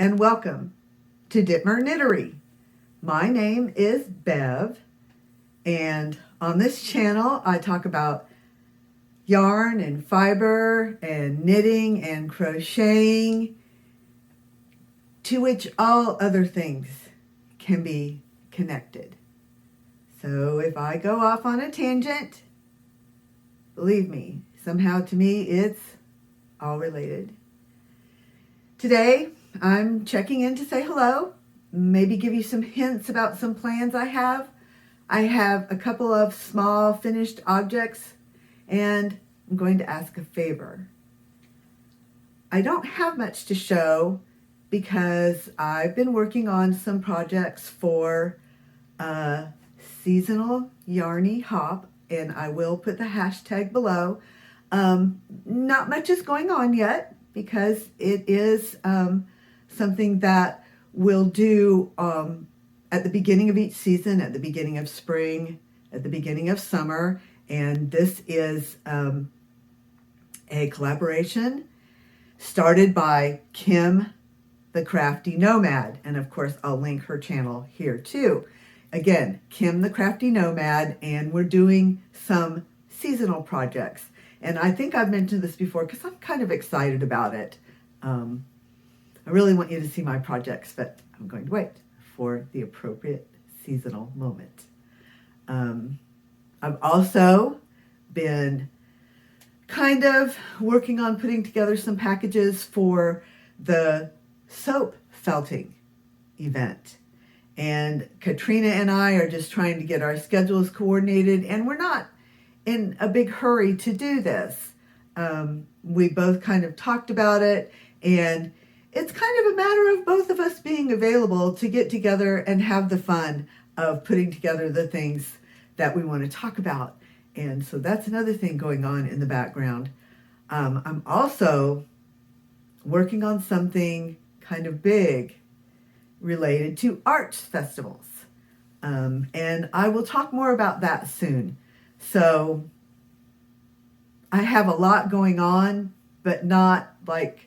and welcome to Dittmer Knittery. My name is Bev, and on this channel I talk about yarn and fiber and knitting and crocheting, to which all other things can be connected. So if I go off on a tangent, believe me, somehow to me it's all related. Today I'm checking in to say hello, maybe give you some hints about some plans I have. I have a couple of small finished objects, and I'm going to ask a favor. I don't have much to show because I've been working on some projects for a seasonal yarny hop, and I will put the hashtag below. Not much is going on yet because it is something that we'll do at the beginning of each season, at the beginning of spring, at the beginning of summer. And this is a collaboration started by Kim, the Crafty Nomad. And of course, I'll link her channel here too. Again, Kim, the Crafty Nomad, and we're doing some seasonal projects. And I think I've mentioned this before because I'm kind of excited about it. I really want you to see my projects, but I'm going to wait for the appropriate seasonal moment. I've also been kind of working on putting together some packages for the soap felting event. And Katrina and I are just trying to get our schedules coordinated, and we're not in a big hurry to do this. We both kind of talked about it, and it's kind of a matter of both of us being available to get together and have the fun of putting together the things that we want to talk about. And so that's another thing going on in the background. I'm also working on something kind of big related to arts festivals. And I will talk more about that soon. So I have a lot going on, but not like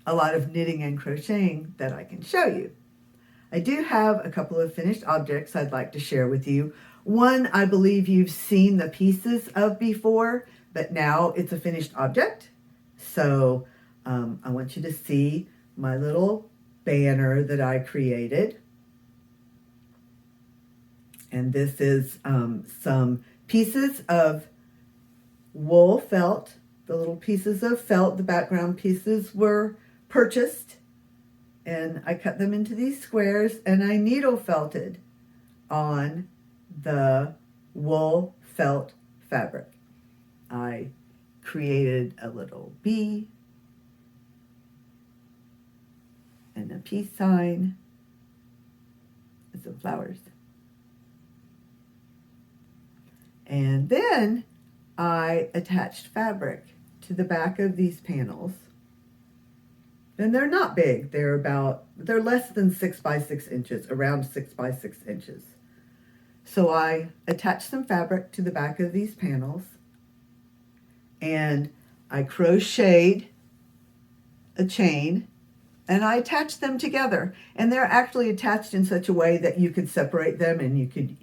a lot of knitting and crocheting that I can show you. I do have a couple of finished objects I'd like to share with you. One I believe you've seen the pieces of before, but now it's a finished object. So I want you to see my little banner that I created. And this is some pieces of wool felt. The little pieces of felt, the background pieces, were purchased, and I cut them into these squares, and I needle felted on the wool felt fabric. I created a little bee and a peace sign and some flowers. And then I attached fabric to the back of these panels. And they're not big. They're less than 6 by 6 inches, around 6 by 6 inches. So I attached some fabric to the back of these panels, and I crocheted a chain, and I attached them together. And they're actually attached in such a way that you could separate them and you could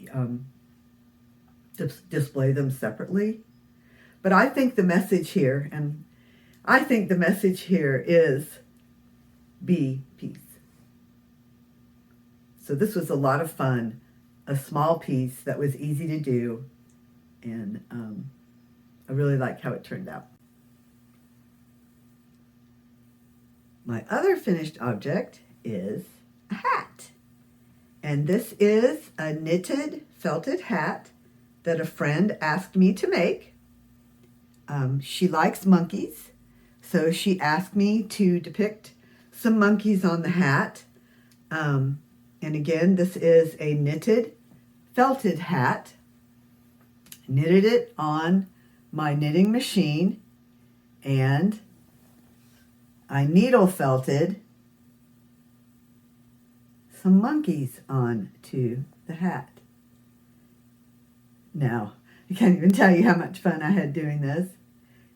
display them separately. But I think the message here, is be peace. So this was a lot of fun, a small piece that was easy to do, and I really like how it turned out. My other finished object is a hat. And this is a knitted felted hat that a friend asked me to make. She likes monkeys, so she asked me to depict some monkeys on the hat. And again, this is a knitted felted hat. Knitted it on my knitting machine, and I needle felted some monkeys onto the hat. Now, I can't even tell you how much fun I had doing this.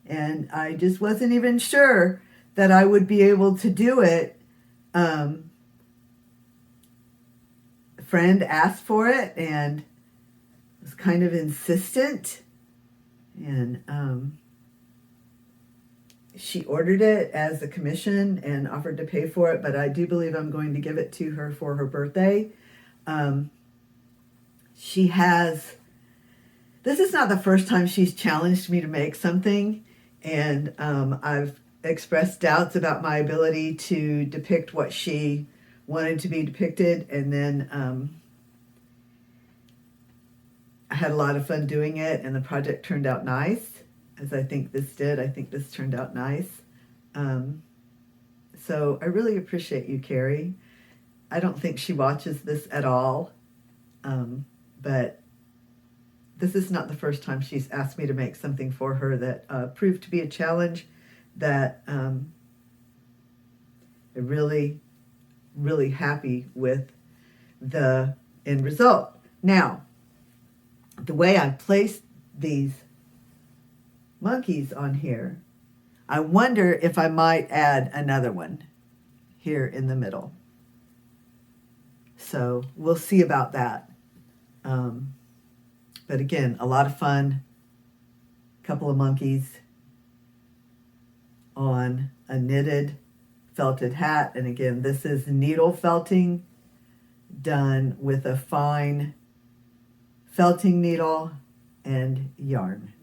And I just wasn't even sure that I would be able to do it A friend asked for it and was kind of insistent, and she ordered it as a commission and offered to pay for it, but I do believe I'm going to give it to her for her birthday. This is not the first time she's challenged me to make something, and I've expressed doubts about my ability to depict what she wanted to be depicted, and then I had a lot of fun doing it, and the project turned out nice, as I think this did. I think this turned out nice. So I really appreciate you, Carrie. I don't think she watches this at all, but this is not the first time she's asked me to make something for her that proved to be a challenge that I'm really, really happy with the end result. Now, the way I placed these monkeys on here, I wonder if I might add another one here in the middle. So we'll see about that. But again, a lot of fun. A couple of monkeys on a knitted felted hat. And again, this is needle felting done with a fine felting needle and yarn.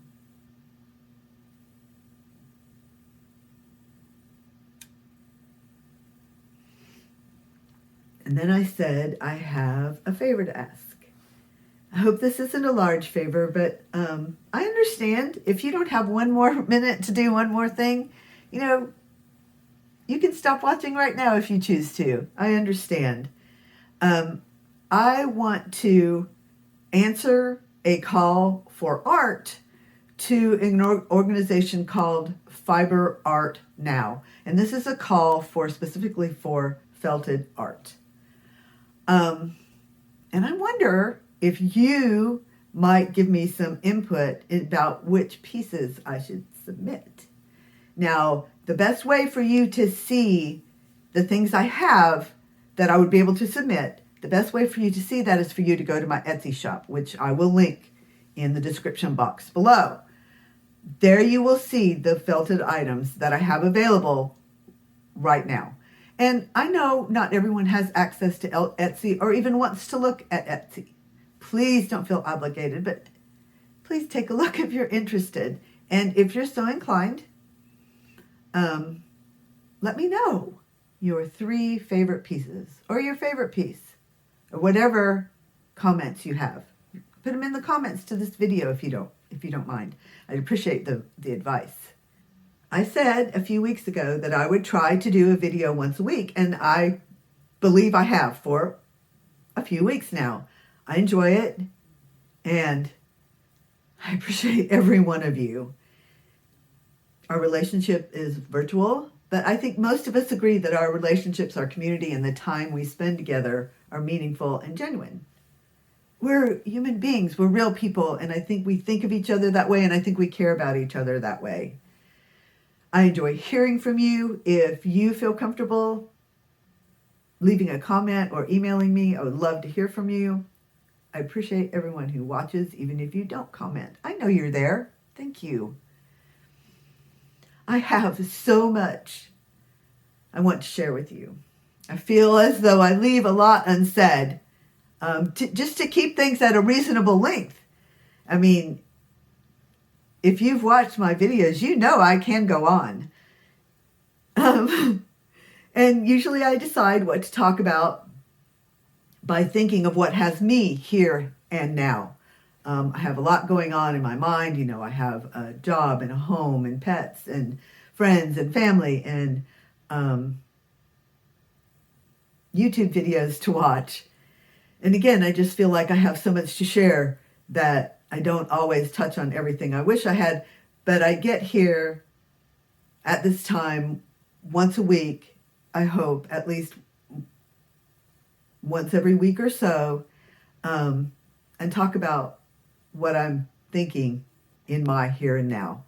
And then I said, I have a favor to ask. I hope this isn't a large favor, but I understand if you don't have one more minute to do one more thing, you know, you can stop watching right now if you choose to. I understand. I want to answer a call for art to an organization called Fiber Art Now. And this is a call for specifically for felted art. And I wonder if you might give me some input about which pieces I should submit. Now, the best way for you to see the things I have that I would be able to submit, the best way for you to see that is for you to go to my Etsy shop, which I will link in the description box below. There you will see the felted items that I have available right now. And I know not everyone has access to Etsy or even wants to look at Etsy. Please don't feel obligated, but please take a look if you're interested. And if you're so inclined, let me know your 3 favorite pieces or your favorite piece or whatever comments you have. Put them in the comments to this video if you don't mind. I'd appreciate the advice. I said a few weeks ago that I would try to do a video once a week, and I believe I have for a few weeks now. I enjoy it, and I appreciate every one of you. Our relationship is virtual, but I think most of us agree that our relationships, our community, and the time we spend together are meaningful and genuine. We're human beings, we're real people, and I think we think of each other that way, and I think we care about each other that way. I enjoy hearing from you. If you feel comfortable leaving a comment or emailing me, I would love to hear from you. I appreciate everyone who watches, even if you don't comment. I know you're there. Thank you. I have so much I want to share with you. I feel as though I leave a lot unsaid, just to keep things at a reasonable length. I mean, if you've watched my videos, you know I can go on. And usually I decide what to talk about by thinking of what has me here and now. I have a lot going on in my mind. You know, I have a job and a home and pets and friends and family and YouTube videos to watch. And again, I just feel like I have so much to share that I don't always touch on everything I wish I had, but I get here at this time once a week, I hope, at least once every week or so, and talk about what I'm thinking in my here and now.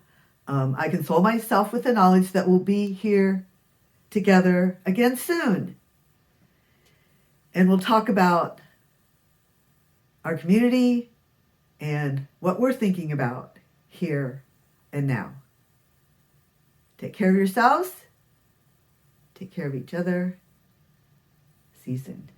I console myself with the knowledge that we'll be here together again soon. And we'll talk about our community and what we're thinking about here and now. Take care of yourselves. Take care of each other. See you soon.